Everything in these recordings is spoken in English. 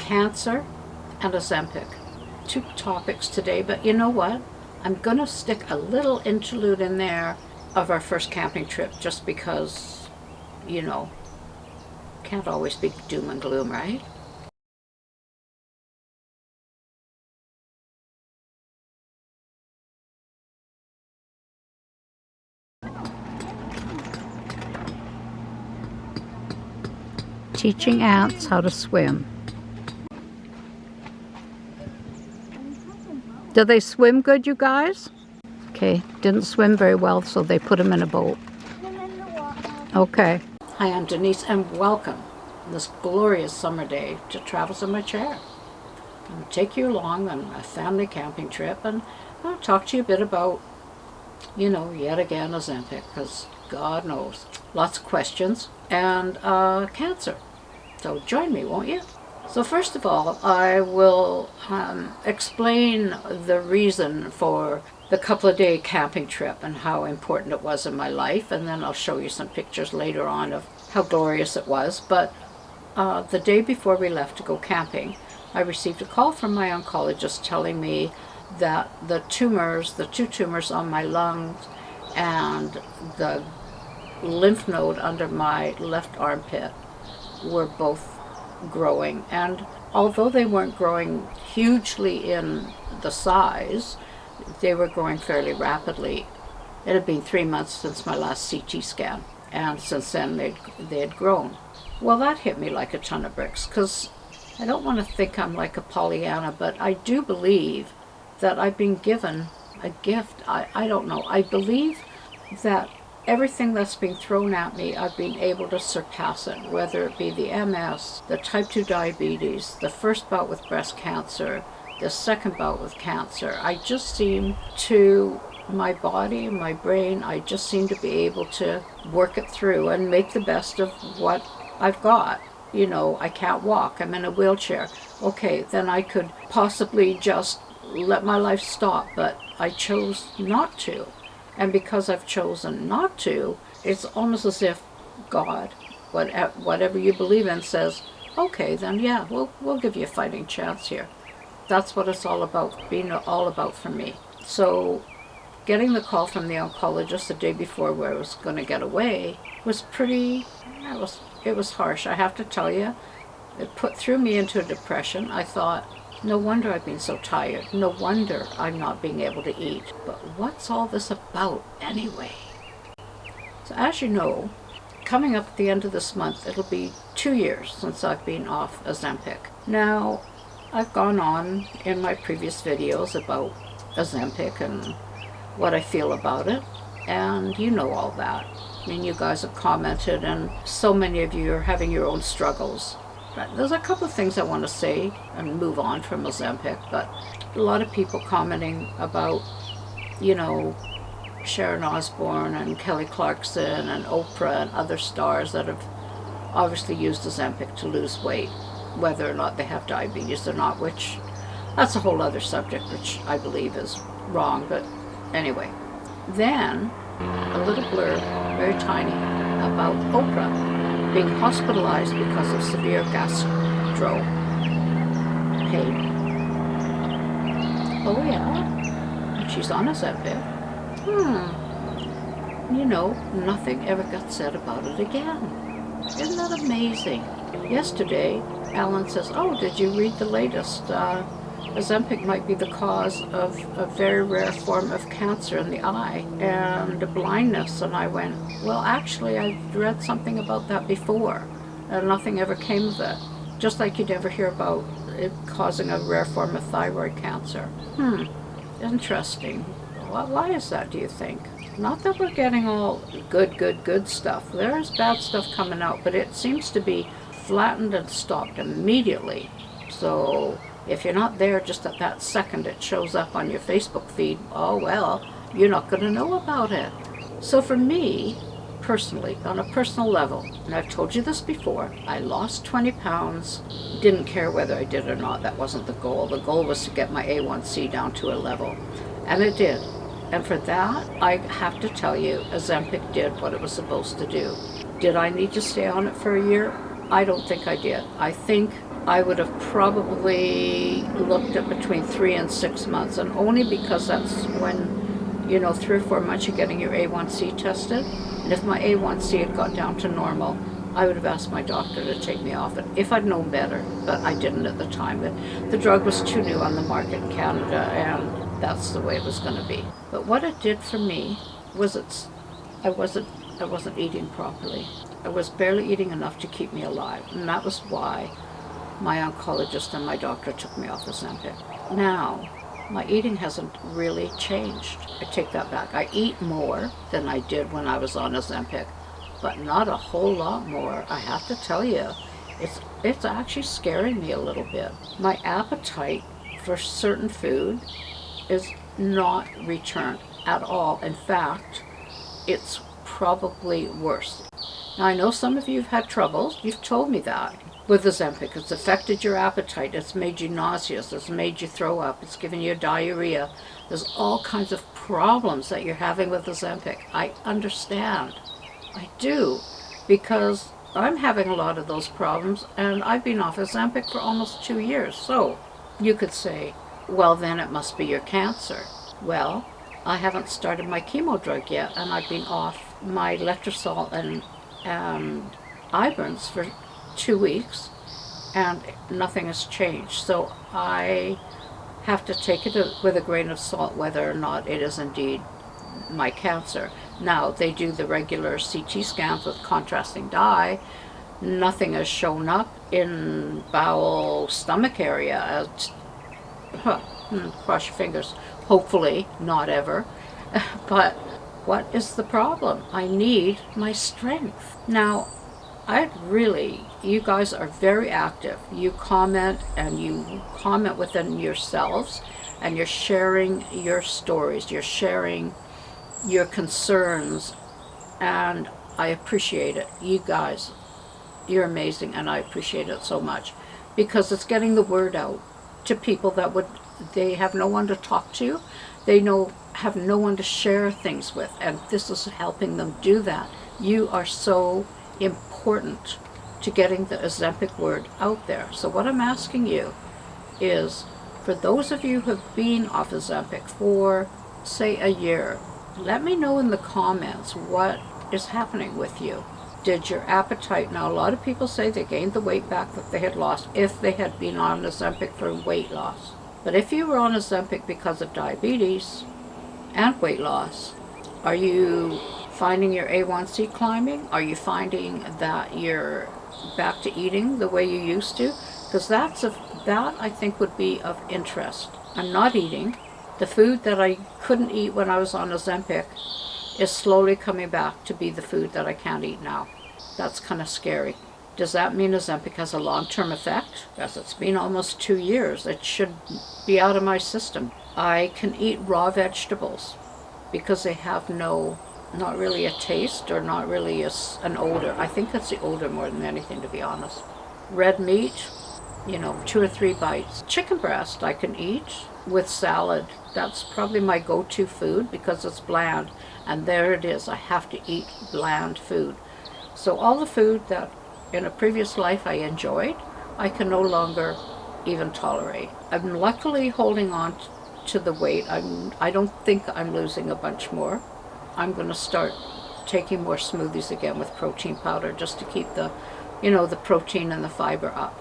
cancer and Ozempic. Two topics today, but you know what? I'm gonna stick a little interlude in there of our first camping trip just because, you know, can't always be doom and gloom, right? Teaching ants how to swim. Do they swim good, you guys? Okay, didn't swim very well, so they put him in a boat. Okay. Hi, I'm Denise, and welcome this glorious summer day to Travels in My Chair. I'm going to take you along on a family camping trip, and I'll talk to you a bit about, you know, yet again, Ozempic, because God knows, lots of questions, and cancer. So join me, won't you? So first of all, I will explain the reason for the couple of day camping trip and how important it was in my life, and then I'll show you some pictures later on of how glorious it was. But the day before we left to go camping, I received a call from my oncologist telling me that the two tumors on my lungs and the lymph node under my left armpit were both growing, and although they weren't growing hugely in the size, they were growing fairly rapidly. It had been 3 months since my last CT scan, and since then they had grown. Well, that hit me like a ton of bricks, because I don't want to think I'm like a Pollyanna, but I do believe that I've been given a gift. I don't know. I believe that everything that's been thrown at me, I've been able to surpass it, whether it be the MS, the type 2 diabetes, the first bout with breast cancer, the second bout with cancer. I just seem to, my body, my brain, I just seem to be able to work it through and make the best of what I've got. You know, I can't walk, I'm in a wheelchair. Okay, then I could possibly just let my life stop, but I chose not to. And because I've chosen not to, it's almost as if God, whatever you believe in, says, okay, then yeah, we'll give you a fighting chance here. That's what it's all about, being all about for me. So getting the call from the oncologist the day before where I was going to get away was it was harsh, I have to tell you. It threw me into a depression. I thought, no wonder I've been so tired. No wonder I'm not being able to eat. But what's all this about anyway? So as you know, coming up at the end of this month, it'll be 2 years since I've been off Ozempic. Now, I've gone on in my previous videos about Ozempic and what I feel about it, and you know all that. I mean, you guys have commented, and so many of you are having your own struggles. There's a couple of things I want to say and move on from Ozempic, but a lot of people commenting about, you know, Sharon Osbourne and Kelly Clarkson and Oprah and other stars that have obviously used Ozempic to lose weight, whether or not they have diabetes or not, which that's a whole other subject, which I believe is wrong, but anyway. Then a little blurb, very tiny, about Oprah being hospitalized because of severe gastro pain. Oh yeah, and she's on Ozempic. You know, nothing ever got said about it again. Isn't that amazing? Yesterday, Alan says, oh, did you read the latest? Ozempic might be the cause of a very rare form of cancer in the eye and blindness. And I went, well, actually, I've read something about that before, and nothing ever came of it. Just like you'd never hear about it causing a rare form of thyroid cancer. Interesting. Why is that, do you think? Not that we're getting all good stuff. There is bad stuff coming out, but it seems to be flattened and stopped immediately. So if you're not there just at that second it shows up on your Facebook feed, oh well, you're not going to know about it. So for me, personally, on a personal level, and I've told you this before, I lost 20 pounds, didn't care whether I did or not. That wasn't the goal. The goal was to get my A1C down to a level, and it did. And for that, I have to tell you, Ozempic did what it was supposed to do. Did I need to stay on it for a year? I don't think I did. I think I would have probably looked at between 3 and 6 months, and only because that's when, 3 or 4 months you're getting your A1C tested. And if my A1C had got down to normal, I would have asked my doctor to take me off it if I'd known better, but I didn't at the time. The drug was too new on the market in Canada, and that's the way it was going to be. But what it did for me was I wasn't eating properly. I was barely eating enough to keep me alive, and that was why my oncologist and my doctor took me off Ozempic. Now, my eating hasn't really changed. I take that back. I eat more than I did when I was on Ozempic, but not a whole lot more. I have to tell you, it's actually scaring me a little bit. My appetite for certain food is not returned at all. In fact, it's probably worse. Now, I know some of you have had troubles. You've told me that with Ozempic. It's affected your appetite. It's made you nauseous. It's made you throw up. It's given you diarrhea. There's all kinds of problems that you're having with Ozempic. I understand. I do, because I'm having a lot of those problems, and I've been off Ozempic for almost 2 years. So you could say, well, then it must be your cancer. Well, I haven't started my chemo drug yet, and I've been off my letrozole and Ibrance for 2 weeks, and nothing has changed. So I have to take it with a grain of salt whether or not it is indeed my cancer. Now, they do the regular CT scans with contrasting dye. Nothing has shown up in bowel, stomach area. Cross your fingers. Hopefully, not ever. But what is the problem? I need my strength. Now, you guys are very active. You comment, and you comment within yourselves, and you're sharing your stories. You're sharing your concerns, and I appreciate it. You guys, you're amazing, and I appreciate it so much, because it's getting the word out to people they have no one to talk to. They have no one to share things with, and this is helping them do that. You are so important to getting the Ozempic word out there. So what I'm asking you is, for those of you who have been off Ozempic for, say, a year, let me know in the comments what is happening with you. Did your appetite, now a lot of people say they gained the weight back that they had lost if they had been on Ozempic for weight loss. But if you were on Ozempic because of diabetes and weight loss, are you finding your A1C climbing? Are you finding that you're back to eating the way you used to? Because that I think would be of interest. I'm not eating. The food that I couldn't eat when I was on Ozempic is slowly coming back to be the food that I can't eat now. That's kind of scary. Does that mean Ozempic has a long-term effect? Yes, it's been almost 2 years. It should be out of my system. I can eat raw vegetables because they have not really a taste, or not really an odor. I think it's the odor more than anything, to be honest. Red meat, 2 or 3 bites. Chicken breast I can eat with salad. That's probably my go-to food because it's bland. And there it is. I have to eat bland food. So all the food that in a previous life I enjoyed, I can no longer even tolerate. I'm luckily holding on to the weight. I don't think I'm losing a bunch more. I'm going to start taking more smoothies again with protein powder, just to keep the protein and the fiber up.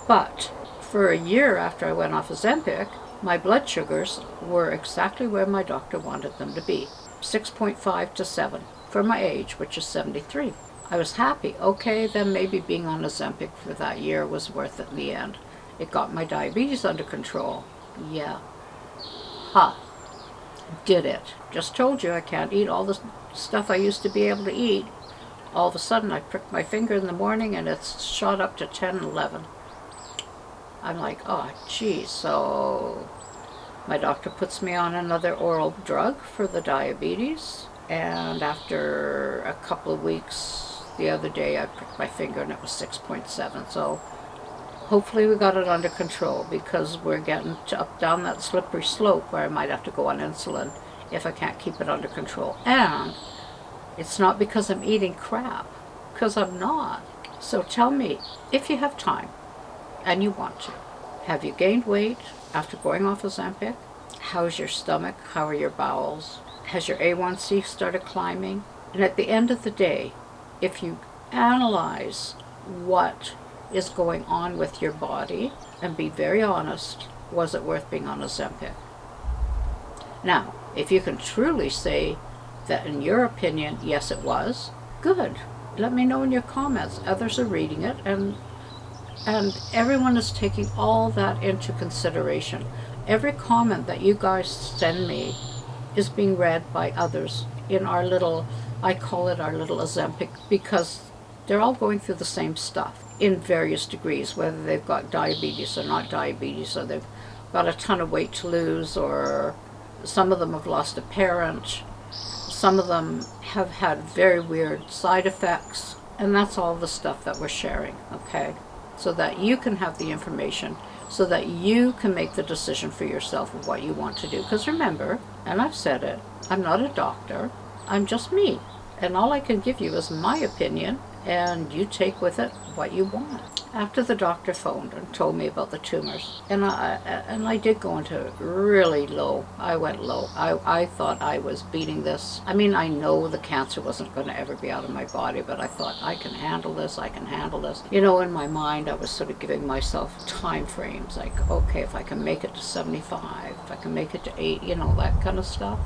But for a year after I went off Ozempic, my blood sugars were exactly where my doctor wanted them to be, 6.5 to 7 for my age, which is 73. I was happy. Okay, then maybe being on Ozempic for that year was worth it in the end. It got my diabetes under control. Yeah. Did it. Just told you I can't eat all the stuff I used to be able to eat. All of a sudden I pricked my finger in the morning and it's shot up to 10 and 11. I'm like, oh geez. So my doctor puts me on another oral drug for the diabetes, and after a couple of weeks, the other day I pricked my finger and it was 6.7. So hopefully we got it under control, because we're getting down that slippery slope where I might have to go on insulin if I can't keep it under control. And it's not because I'm eating crap, because I'm not. So tell me, if you have time and you want to, have you gained weight after going off Ozempic? How's your stomach? How are your bowels? Has your A1C started climbing? And at the end of the day, if you analyze what is going on with your body and be very honest, was it worth being on Ozempic? Now, if you can truly say that in your opinion, yes it was, good. Let me know in your comments. Others are reading it, and everyone is taking all that into consideration. Every comment that you guys send me is being read by others in our little, I call it our little Ozempic, because they're all going through the same stuff in various degrees, whether they've got diabetes or not diabetes, or they've got a ton of weight to lose, or some of them have lost a parent, some of them have had very weird side effects, and that's all the stuff that we're sharing, okay? So that you can have the information, so that you can make the decision for yourself of what you want to do. Because remember, and I've said it, I'm not a doctor, I'm just me. And all I can give you is my opinion, and you take with it what you want. After the doctor phoned and told me about the tumors, and I did go into really low. I went low. I thought I was beating this. I mean, I know the cancer wasn't going to ever be out of my body, but I thought, I can handle this, I can handle this. You know, in my mind, I was sort of giving myself time frames, like, okay, if I can make it to 75, if I can make it to 8, you know, that kind of stuff.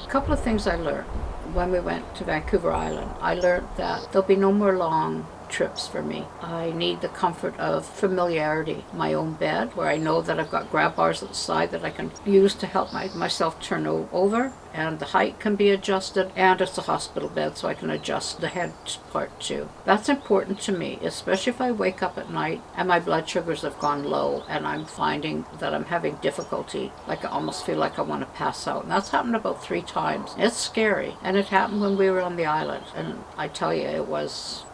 A couple of things I learned when we went to Vancouver Island. I learned that there'll be no more long trips for me. I need the comfort of familiarity. My own bed, where I know that I've got grab bars at the side that I can use to help myself turn over, and the height can be adjusted, and it's a hospital bed, so I can adjust the head part too. That's important to me, especially if I wake up at night and my blood sugars have gone low and I'm finding that I'm having difficulty, like I almost feel like I want to pass out. And that's happened about 3 times. It's scary, and it happened when we were on the island, and I tell you, it was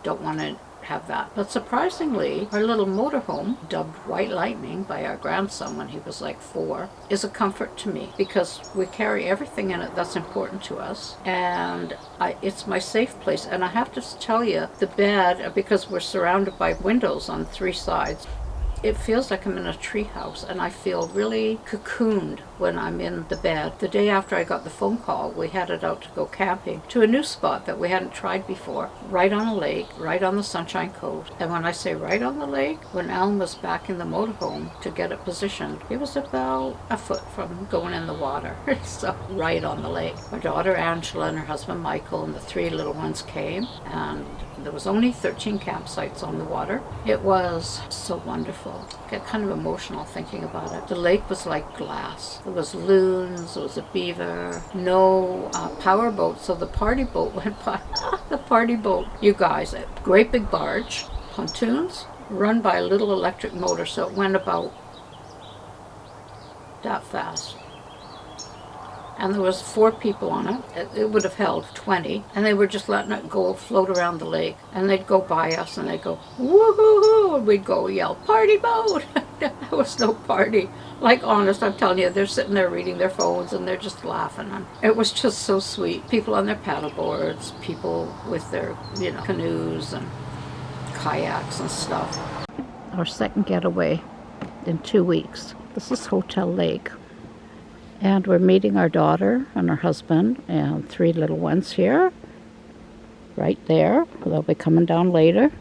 don't want to have that. But surprisingly, our little motorhome, dubbed White Lightning by our grandson when he was like 4, is a comfort to me, because we carry everything in it that's important to us, and it's my safe place. And I have to tell you, the bed, because we're surrounded by windows on 3 sides, it feels like I'm in a tree house, and I feel really cocooned when I'm in the bed. The day after I got the phone call, we headed out to go camping to a new spot that we hadn't tried before, right on a lake, right on the Sunshine Coast. And when I say right on the lake, when Alan was back in the motorhome to get it positioned, it was about a foot from going in the water. So right on the lake. My daughter Angela and her husband Michael and the 3 little ones came, and there was only 13 campsites on the water. It was so wonderful. I get kind of emotional thinking about it. The lake was like glass. There was loons, there was a beaver, no power boat, so the party boat went by. The party boat, you guys, a great big barge, pontoons, run by a little electric motor, so it went about that fast. And there was 4 people on it. It would have held 20, and they were just letting it go float around the lake. And they'd go by us, and they'd go, woo-hoo-hoo, and we'd go yell, party boat! There was no party. Like, honest, I'm telling you, they're sitting there reading their phones, and they're just laughing. And it was just so sweet. People on their paddle boards, people with their, canoes and kayaks and stuff. Our second getaway in 2 weeks. This is Hotel Lake. And we're meeting our daughter and her husband and 3 little ones here, right there. They'll be coming down later.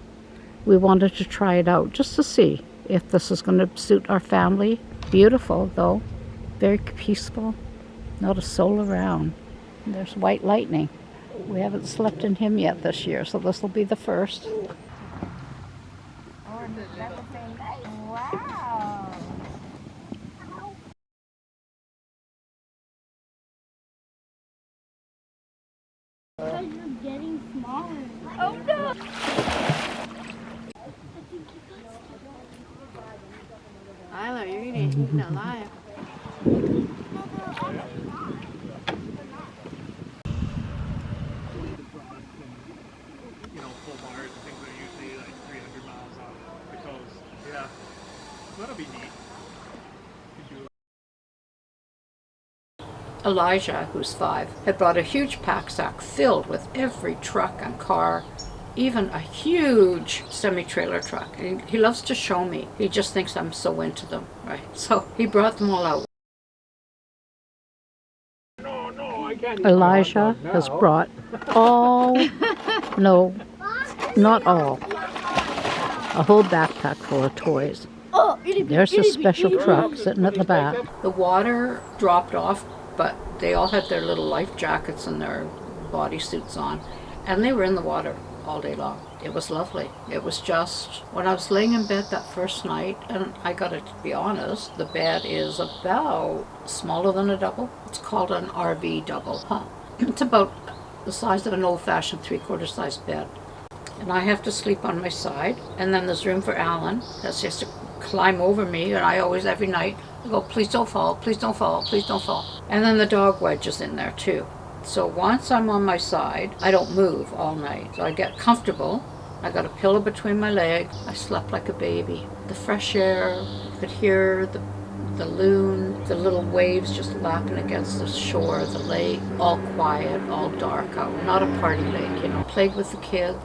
We wanted to try it out just to see if this is going to suit our family. Beautiful, though. Very peaceful. Not a soul around. And there's White Lightning. We haven't slept in him yet this year, so this will be the first. Wow. Because you're getting smaller. Oh no! Isla, you're eating alive. Full bars and things that are usually like 300 miles on the coast. Yeah. That'll be neat. Elijah, who's 5, had brought a huge pack sack filled with every truck and car even a huge semi-trailer truck. And he loves to show me. He just thinks I'm so into them, right? So he brought them all out. No, I can't eat Elijah my hot dog has now. brought all, no, not all, a whole backpack full of toys. Oh, itty bitty, There's a itty special bitty, truck sitting at the back. Like The water dropped off, but they all had their little life jackets and their bodysuits on, and they were in the water all day long. It was lovely. It was just, when I was laying in bed that first night, and I gotta be honest, the bed is about smaller than a double. It's called an RV double. Huh. It's about the size of an old-fashioned 3/4 size bed. And I have to sleep on my side, and then there's room for Alan. That's just to climb over me, and I always, every night, I go, please don't fall, please don't fall, please don't fall. And then the dog wedge is in there too. So once I'm on my side, I don't move all night. So I get comfortable. I got a pillow between my legs. I slept like a baby. The fresh air, you could hear the loon, the little waves just lapping against the shore of the lake, all quiet, all dark out. Not a party lake, you know. Played with the kids.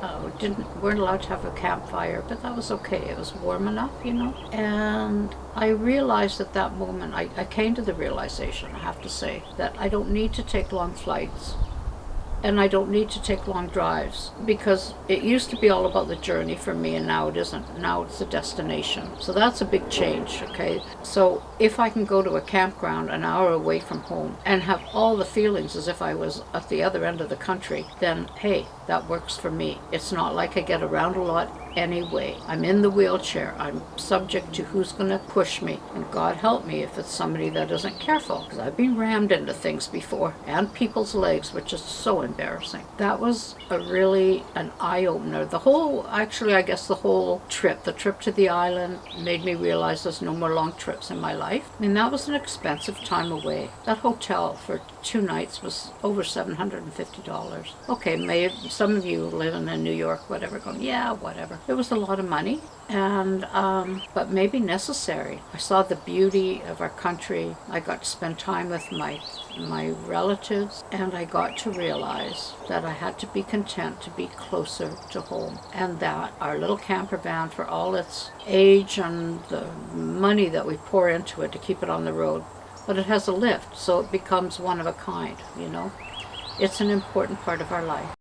Weren't allowed to have a campfire, but that was okay. It was warm enough, you know. And I realized at that moment, I came to the realization, I have to say, that I don't need to take long flights. And I don't need to take long drives, because it used to be all about the journey for me, and now it isn't. Now it's the destination. So that's a big change, okay? So if I can go to a campground an hour away from home and have all the feelings as if I was at the other end of the country, then hey, that works for me. It's not like I get around a lot anyway. I'm in the wheelchair. I'm subject to who's going to push me. And God help me if it's somebody that isn't careful, because I've been rammed into things before, and people's legs, which is so embarrassing. That was really an eye-opener. Actually, I guess the whole trip, the trip to the island, made me realize there's no more long trips in my life. I mean, that was an expensive time away. That hotel for 2 nights was over $750. Okay, maybe some of you living in New York, whatever, going, yeah, whatever. It was a lot of money, and but maybe necessary. I saw the beauty of our country. I got to spend time with my relatives, and I got to realize that I had to be content to be closer to home, and that our little camper van, for all its age and the money that we pour into it to keep it on the road, but it has a lift, so it becomes one of a kind, you know. It's an important part of our life.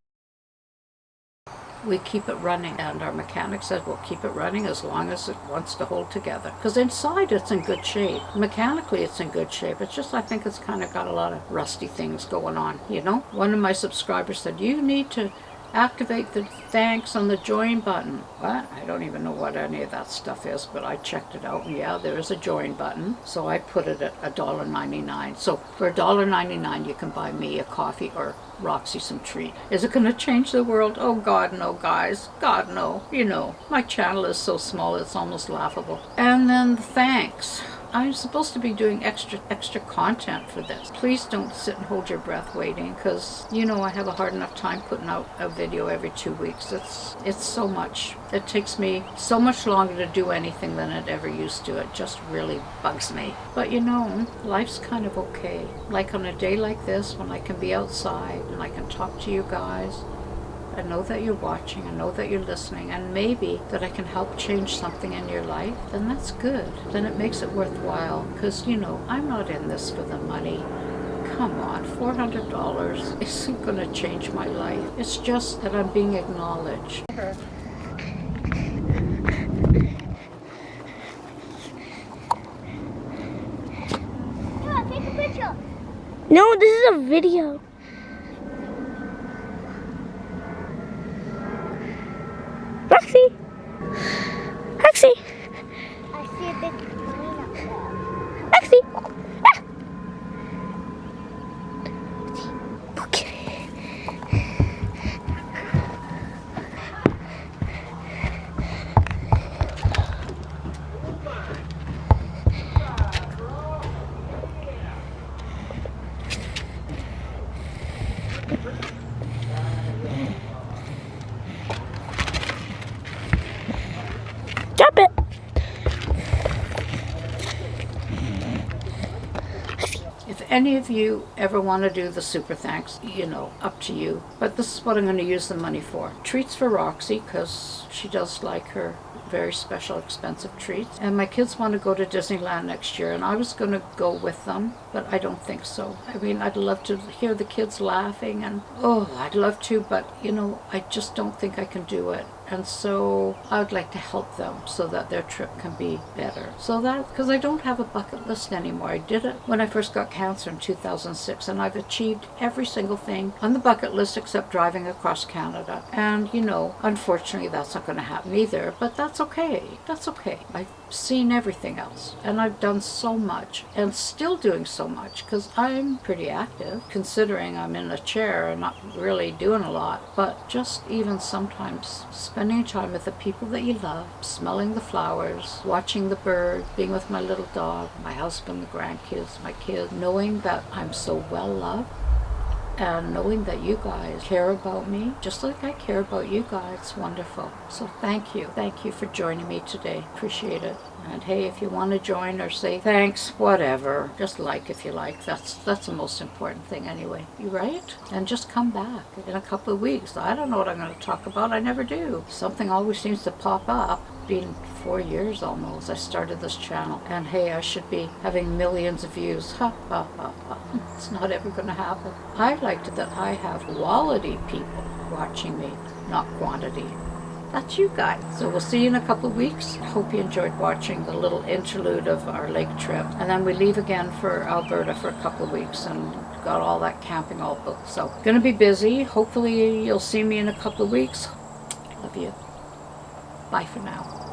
We keep it running, and our mechanic says we'll keep it running as long as it wants to hold together. Because inside it's in good shape. Mechanically it's in good shape. It's just, I think it's kind of got a lot of rusty things going on, you know? One of my subscribers said, you need to activate the thanks on the join button. What? I don't even know what any of that stuff is, but I checked it out, and yeah, there is a join button. So I put it at $1.99. So for $1.99 you can buy me a coffee or Roxy some treat. Is it going to change the world? Oh God, no, guys. God, no. You know, my channel is so small it's almost laughable. And then the thanks. I'm supposed to be doing extra content for this. Please don't sit and hold your breath waiting, because you know I have a hard enough time putting out a video every 2 weeks. It's so much. It takes me so much longer to do anything than it ever used to. It just really bugs me. But you know, life's kind of okay. Like on a day like this, when I can be outside and I can talk to you guys, I know that you're watching, I know that you're listening, and maybe that I can help change something in your life, then that's good. Then it makes it worthwhile, because, you know, I'm not in this for the money. Come on, $400 isn't going to change my life. It's just that I'm being acknowledged. Yeah, take a picture. No, this is a video. Roxy! Roxy! I see a big plane up there. Roxy! Ah! Okay. Drop it! any of you ever want to do the super thanks, you know, up to you. But this is what I'm going to use the money for. Treats for Roxy, because she does like her very special, expensive treats. And my kids want to go to Disneyland next year, and I was going to go with them, but I don't think so. I mean, I'd love to hear the kids laughing, and oh, I'd love to, but you know, I just don't think I can do it. And so I would like to help them so that their trip can be better. So that, because I don't have a bucket list anymore. I did it when I first got cancer in 2006, and I've achieved every single thing on the bucket list except driving across Canada. And you know, unfortunately that's not going to happen either, but that's okay. That's okay. I've seen everything else, and I've done so much, and still doing so much, because I'm pretty active, considering I'm in a chair and not really doing a lot. But just even sometimes spending time with the people that you love, smelling the flowers, watching the birds, being with my little dog, my husband, the grandkids, my kids, knowing that I'm so well loved, and knowing that you guys care about me just like I care about you guys. It's wonderful. So thank you. Thank you for joining me today. Appreciate it. And hey, if you want to join or say thanks, whatever, just like if you like. That's the most important thing anyway. You right? And just come back in a couple of weeks. I don't know what I'm going to talk about. I never do. Something always seems to pop up. Been 4 years almost I started this channel, and hey, I should be having millions of views. Ha ha ha ha. It's not ever going to happen. I liked that I have quality people watching me, not quantity. That's you guys. So we'll see you in a couple of weeks. I hope you enjoyed watching the little interlude of our lake trip, and then we leave again for Alberta for a couple of weeks, and got all that camping all booked. So gonna be busy. Hopefully you'll see me in a couple of weeks. Love you. Bye for now.